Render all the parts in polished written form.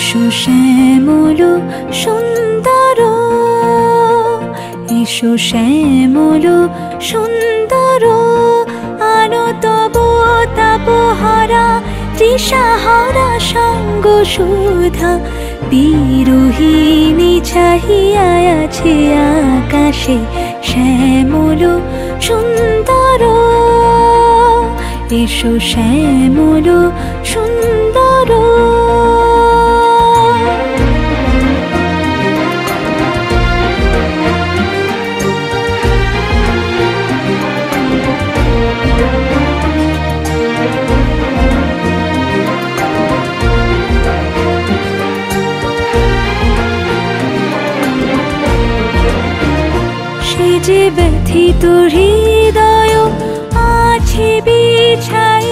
এসো শ্যামল সুন্দর, এসো শ্যামল সুন্দর, আলো তব তাপহারা তৃষাহারা সঙ্গ সুধা। বিরোহিণী চাহিয়া আছে আকাশে শ্যামল সুন্দর, এসো শ্যামল সুন্দর। যে ব্যথিত হৃদয় আছে বিছাই,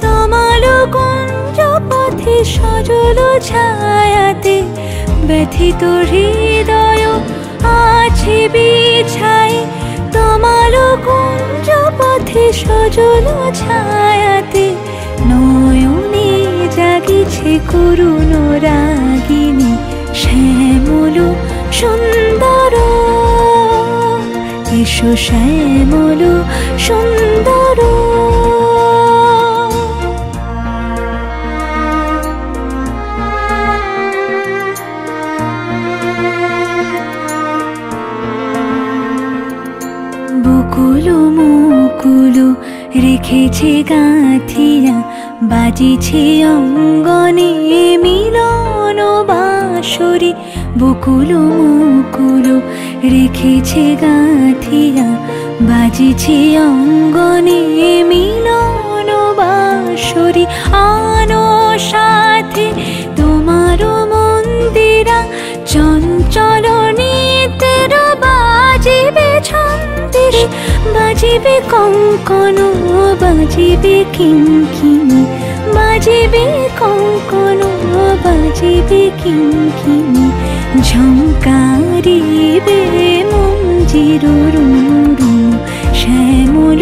তমাল কুঞ্জ পথে সজল ছায়াতে। ব্যথিত হৃদয় আছে বিছাই, তমাল কুঞ্জ পথে সজল ছায়াতে। নয়নে জাগিছে করুণ রাগিনী শ্যামল সুন্দর, এসো শ্যামল সুন্দর। বকুল মুকুল রেখেছে গাঁথিয়া, বাজিছে অঙ্গনে মিলন বাঁশরি। বকুল মুকুল রেখেছে গাঁথিয়া, বাজিছে অঙ্গনে মিলন বাঁশরি। আনো সাথে তোমার মন্দিরা, চঞ্চল নিতের বাজিবে ছন্দিস। বাজিবে কঙ্কন, বাজিবে কিঙ্কিণী, বাজিবে কঙ্কন, বাজিবে কিঙ্কিণী। ঝঙ্কারিবে মঞ্জির রুনু শ্যামল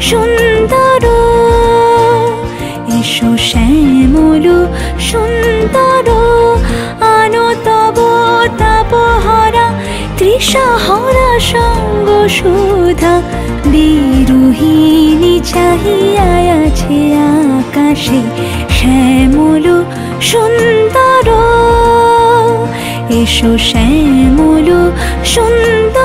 সুন্দর, এসো শ্যামল সুন্দর। আনো তব তাপহারা তৃষাহারা সঙ্গ সুধা। বিরোহিণী চাহিয়া আছে আকাশে শ্যামল সুন্দর, এসো শ্যামল সুন্দর।